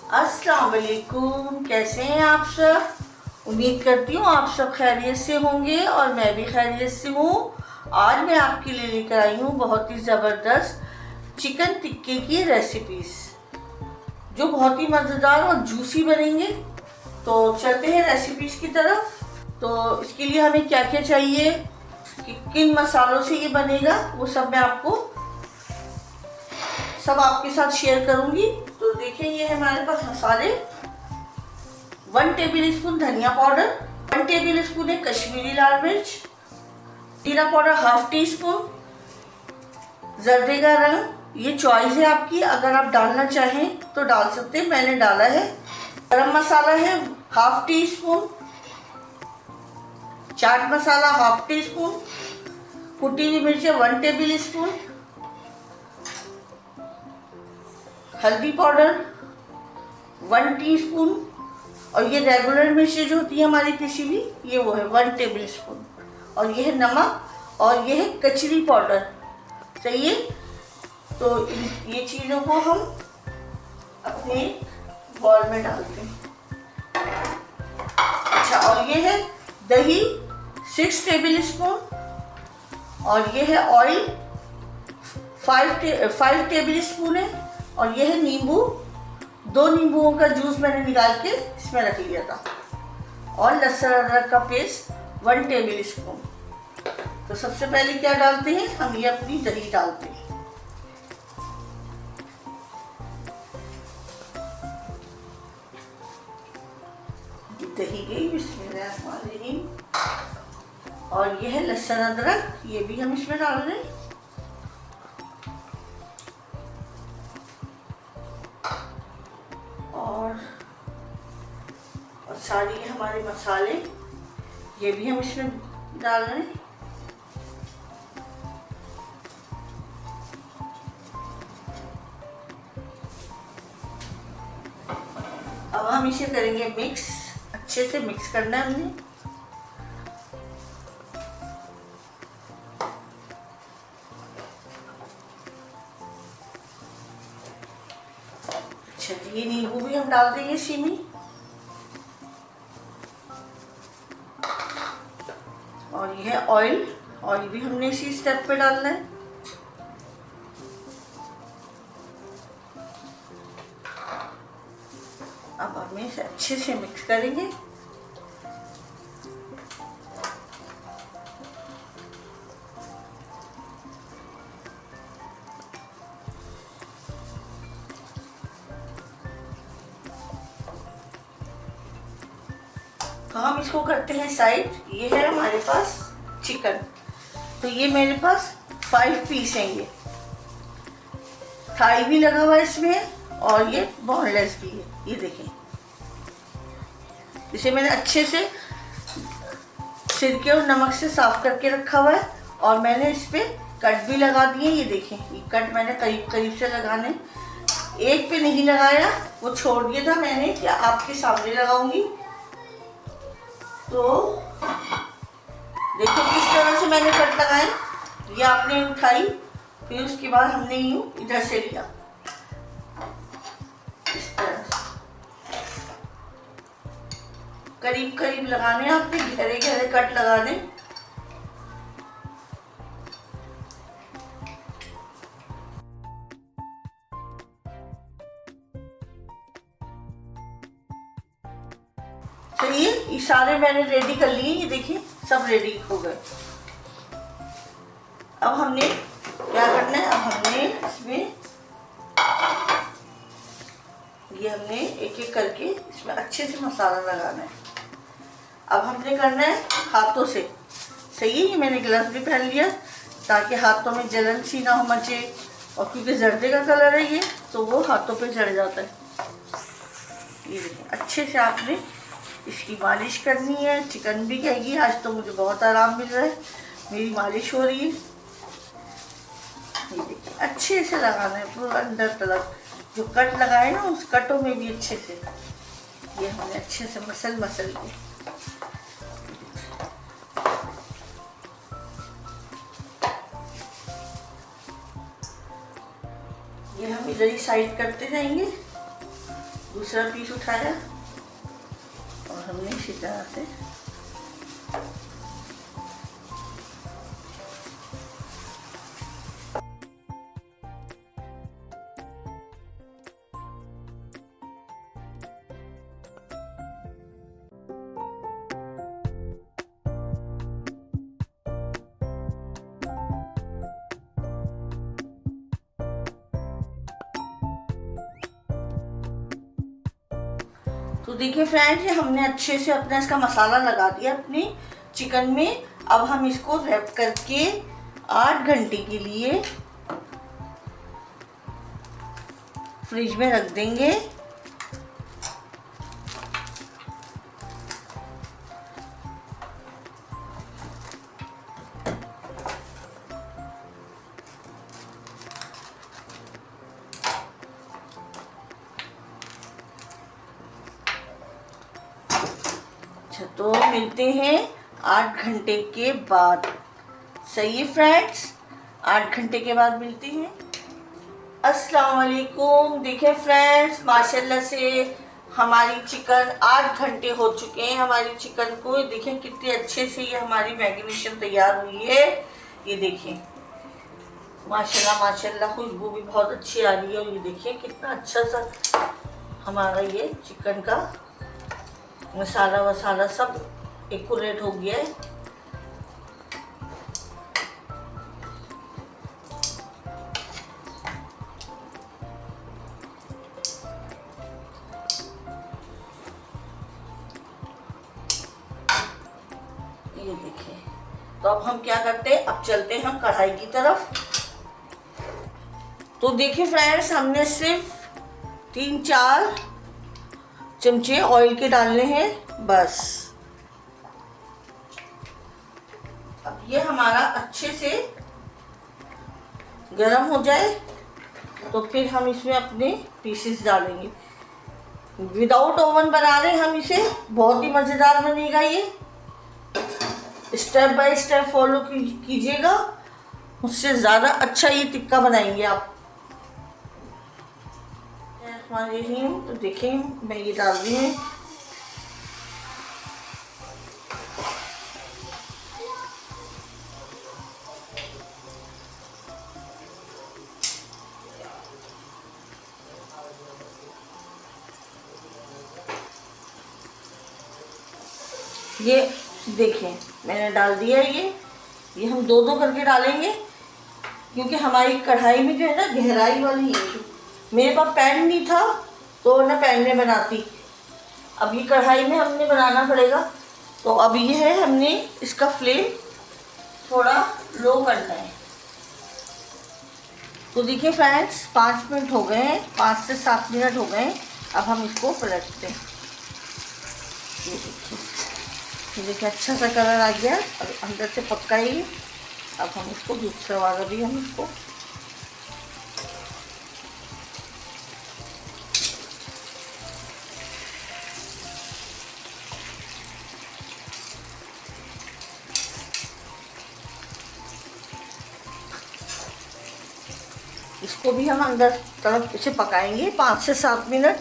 अस्सलाम वालेकुम, कैसे हैं आप सब। उम्मीद करती हूँ आप सब खैरियत से होंगे और मैं भी खैरियत से हूँ। आज मैं आपके लिए लेकर आई हूँ बहुत ही ज़बरदस्त चिकन टिक्के की रेसिपीज़ जो बहुत ही मज़ेदार और जूसी बनेंगे। तो चलते हैं रेसिपीज़ की तरफ। तो इसके लिए हमें क्या क्या चाहिए, किन मसालों से ये बनेगा, वो सब मैं आपके साथ शेयर करूंगी। तो देखिए, ये है हमारे पास मसाले। 1 टेबल स्पून धनिया पाउडर, 1 टेबल स्पून है कश्मीरी लाल मिर्च, जीरा पाउडर 1/2 टी स्पून, जर्दे का रंग ये चॉइस है आपकी, अगर आप डालना चाहें तो डाल सकते हैं, मैंने डाला है। गरम मसाला है 1/2 tea spoon, chaat masala 1/2 tea spoon, कुटी हुई मिर्च 1 टेबल स्पून, हल्दी पाउडर 1 टीस्पून, और ये रेगुलर मिर्ची जो होती है हमारी पिसी हुई, ये वो है 1 टेबल स्पून, और ये है नमक, और ये है कचरी पाउडर। सही है। तो ये चीज़ों को हम अपने बॉल में डालते हैं। अच्छा, और ये है दही 6 टेबल स्पून, और ये है ऑयल 5 टेबल स्पून है, और ये है नींबू, 2 नींबुओं का जूस मैंने निकाल के इसमें रख लिया था, और लहसुन अदरक का पेस्ट 1 टेबल स्पून। तो सबसे पहले क्या डालते हैं, हम ये अपनी दही डालते हैं। दही गई, बिस्मिल्लाहिर्रहमानिर्रहीम। और ये है लहसुन अदरक, ये भी हम इसमें डाल रहे हैं। और सारी हमारे मसाले ये भी हम इसमें डाल रहे हैं। अब हम इसे करेंगे मिक्स, अच्छे से मिक्स करना है हमने। अच्छा जी, ये नींबू भी हम डाल देंगे इसी में, और ये है ऑयल, ऑयल भी हमने इसी स्टेप पे डालना है। अब हम इसे अच्छे से मिक्स करेंगे। तो हम इसको करते हैं साइड। ये है हमारे पास चिकन, तो ये मेरे पास 5 पीस हैं। ये थाई भी लगा हुआ है इसमें, और ये बोनलेस भी है। ये देखें, इसे मैंने अच्छे से सिरके और नमक से साफ करके रखा हुआ है, और मैंने इस पे कट भी लगा दिए। ये देखें, ये कट मैंने करीब करीब से लगाने, एक पे नहीं लगाया, वो छोड़ दिया था मैंने कि आपके सामने लगाऊंगी। तो देखो किस तरह से मैंने कट लगाए। ये आपने उठाई, फिर उसके बाद हमने यूं इधर से लिया, इस तरह से करीब करीब लगाने, आपने गहरे गहरे कट लगाने। सही है, ये सारे मैंने रेडी कर लिए। ये देखिए सब रेडी हो गए। अब हमने क्या करना है, अब हमने इसमें ये हमने एक एक करके इसमें अच्छे से मसाला लगाना है। अब हमने करना है हाथों से। सही है, ये मैंने ग्लव्स भी पहन लिया ताकि हाथों में जलन सी ना हो मचे, और क्योंकि जर्दे का कलर है ये, तो वो हाथों पे चढ़ जाता है। ये देखिए, अच्छे से आपने इसकी मालिश करनी है। चिकन भी कहेगी आज तो मुझे बहुत आराम मिल रहा है, मेरी मालिश हो रही है। ये देखिए, अच्छे से लगाना है पूरा अंदर तक। जो कट लगाए ना, उस कटों में भी अच्छे से ये हमने अच्छे से मसल के। ये हम इधर ही साइड करते जाएंगे। दूसरा पीस उठाया और हमने इसी तरह से तो देखिए फ्रेंड्स, ये हमने अच्छे से अपना इसका मसाला लगा दिया अपने चिकन में। अब हम इसको रैप करके 8 घंटे के लिए फ्रिज में रख देंगे। तो मिलते हैं 8 घंटे के बाद। सही है फ्रेंड्स, 8 घंटे के बाद मिलते हैं। अस्सलाम वालेकुम। देखिए फ्रेंड्स, माशाल्लाह से हमारी चिकन 8 घंटे हो चुके हैं। हमारी चिकन को देखिए कितने अच्छे से ये हमारी मैरिनेशन तैयार हुई है। ये देखिए माशाल्लाह माशाल्लाह, खुशबू भी बहुत अच्छी आ रही है। और ये देखिए कितना अच्छा सा हमारा ये चिकन का मसाला वसाला सब एक्यूरेट हो गया है। ये देखिए, तो अब हम क्या करते हैं, अब चलते हैं हम कढ़ाई की तरफ। तो देखिए फ्रेंड्स, हमने सिर्फ 3-4 चमचे ऑयल के डालने हैं बस। अब ये हमारा अच्छे से गरम हो जाए तो फिर हम इसमें अपने पीसेस डालेंगे। विदाउट ओवन बना रहे हैं हम इसे, बहुत ही मज़ेदार बनेगा ये। स्टेप बाय स्टेप फॉलो कीजिएगा, उससे ज़्यादा अच्छा ये टिक्का बनाएंगे आप। तो देखिए मैं ये डाल रही हूँ। ये देखिए मैंने डाल दिया ये हम दो करके डालेंगे, क्योंकि हमारी कढ़ाई में जो है ना गहराई वाली है। मेरे पास पैन नहीं था तो ना पैन में बनाती, अब ये कढ़ाई में हमने बनाना पड़ेगा। तो अब ये है, हमने इसका फ्लेम थोड़ा लो करना है। तो देखिए फ्रेंड्स, 5 मिनट हो गए हैं, 5 से 7 मिनट हो गए हैं। अब हम इसको पलटते हैं। ये देखिए अच्छा सा कलर आ गया और अंदर से पक्का ही। अब हम इसको दूसरा वाला भी हम इसको इसको भी हम अंदर तरफ इसे पकाएंगे 5 से 7 मिनट।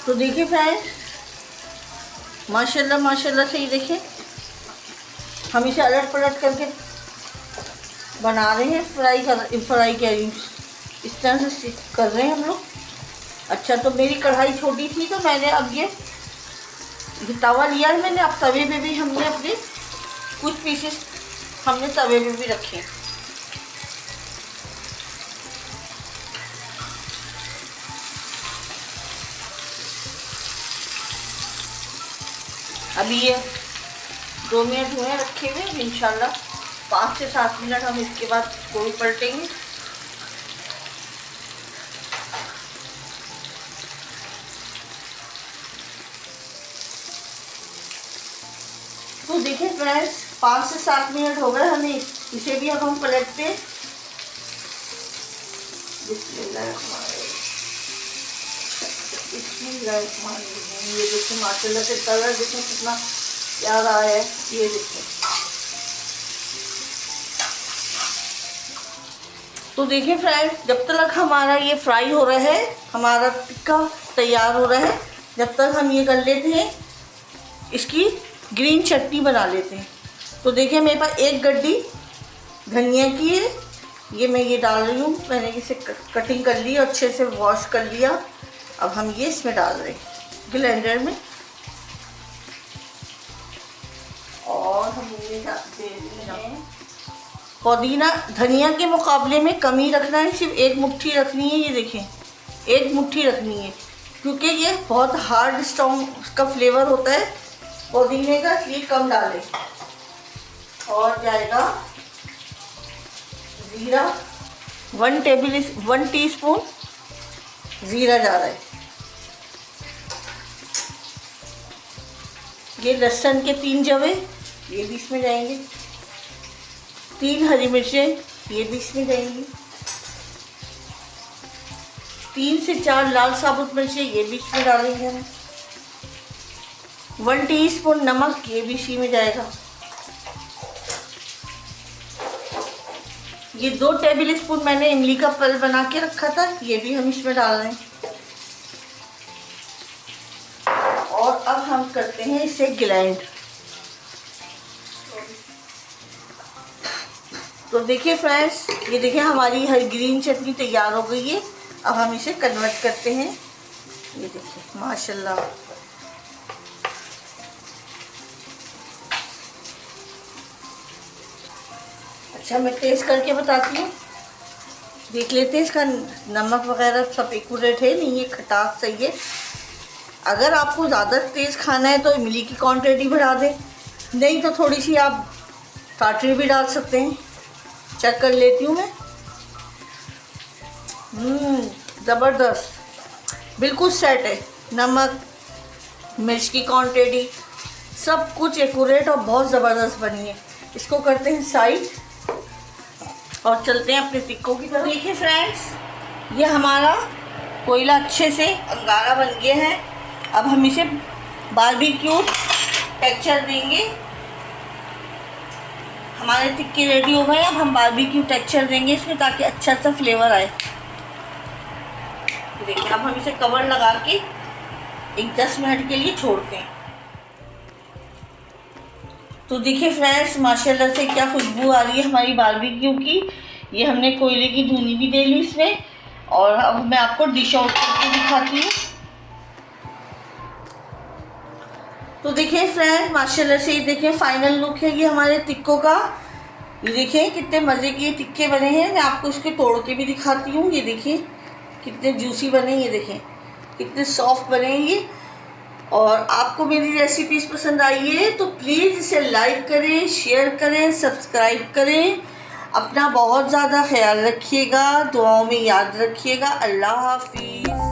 तो देखिए फ्रेंड्स, माशाल्लाह माशाल्लाह से ये देखिए हम इसे अलट पलट करके बना रहे हैं। फ्राई कह रही हूँ, इस तरह से कर रहे हैं हम लोग। अच्छा, तो मेरी कढ़ाई छोटी थी तो मैंने अब ये तवा लिया है मैंने। अब तवे पे भी हमने अपने कुछ पीसेस हमने तवे पे भी रखे। अभी ये 2 मिनट हुए रखे हुए, इंशाल्लाह 5 से 7 मिनट हम इसके बाद कोई पलटेंगे। तो देखिए फ्रेंड्स, 5 से 7 मिनट हो गए हमें, इसे भी अब हम पलटते। ये देखिए माशाल्लाह से कलर देखिए कितना प्यारा है। ये देखिए तो देखिए फ्रेंड्स, जब तक हमारा ये फ्राई हो रहा है, हमारा टिक्का तैयार हो रहा है, जब तक हम ये कर लेते हैं, इसकी ग्रीन चटनी बना लेते हैं। तो देखिए मेरे पास एक गड्डी धनिया की है, ये मैं ये डाल रही हूँ। मैंने इसे कटिंग कर ली और अच्छे से वॉश कर लिया। अब हम ये इसमें डाल रहे हैं ब्लेंडर में, और हम ये दे रहे हैं पुदीना। धनिया के मुकाबले में कम ही रखना है, सिर्फ एक मुट्ठी रखनी है। ये देखें, एक मुट्ठी रखनी है, क्योंकि ये बहुत हार्ड स्ट्रॉन्ग का फ्लेवर होता है पुदीने का, इसलिए कम डालें। और जाएगा ज़ीरा, 1 टीस्पून ज़ीरा जा रहा है। ये लहसुन के 3 जवे, ये भी इसमें जाएंगे। 3 हरी मिर्चें, ये भी इसमें जाएंगी। 3 से 4 लाल साबुत मिर्चें, ये भी इसमें डालेंगे हम। 1 टीस्पून नमक, ये भी इसी में जाएगा। ये 2 टेबल स्पून मैंने इमली का पल्प बना के रखा था, ये भी हम इसमें डाल रहे हैं। और अब हम करते हैं इसे ग्राइंड। तो देखिए फ्रेंड्स, ये देखिए हमारी हरी ग्रीन चटनी तैयार हो गई है। अब हम इसे कन्वर्ट करते हैं। ये देखिए माशाल्लाह, अच्छा मैं टेस्ट करके बताती हूँ, देख लेते हैं इसका नमक वगैरह सब एक्यूरेट है नहीं, ये खटास सही है। अगर आपको ज़्यादा तेज़ खाना है तो इमली की क्वांटिटी बढ़ा दें, नहीं तो थोड़ी सी आप टाटरी भी डाल सकते हैं। चेक कर लेती हूँ मैं। ज़बरदस्त, बिल्कुल सेट है। नमक, मिर्च की क्वांटिटी सब कुछ एक्यूरेट और बहुत ज़बरदस्त बनी है। इसको करते हैं साइड और चलते हैं अपने टिक्कों की तरफ। देखिए फ्रेंड्स, ये हमारा कोयला अच्छे से अंगारा बन गया है। अब हम इसे बारबेक्यू टेक्सचर देंगे। हमारे टिक्के रेडी हो गए। अब हम बारबेक्यू टेक्सचर देंगे इसमें, ताकि अच्छा सा फ्लेवर आए। देखिए अब हम इसे कवर लगा के एक 10 मिनट के लिए छोड़ते हैं। तो देखिए फ्रेंड्स, माशाल्लाह से क्या खुशबू आ रही है हमारी बारबेक्यू की। ये हमने कोयले की धुनी भी दे ली इसमें। और अब मैं आपको डिश आउट करके दिखाती हूँ। तो देखिए फ्रेंड्स, माशाल्लाह से ये देखिए फाइनल लुक है ये हमारे टिक्कों का। ये देखिए कितने मज़े के टिक्के बने हैं। मैं आपको इसके तोड़ के भी दिखाती हूँ। ये देखिए कितने जूसी बने, ये देखें कितने सॉफ्ट बने हैं ये। और आपको मेरी रेसिपीज़ पसंद आई है तो प्लीज़ इसे लाइक करें, शेयर करें, सब्सक्राइब करें। अपना बहुत ज़्यादा ख्याल रखिएगा, दुआओं में याद रखिएगा। अल्लाह हाफिज़।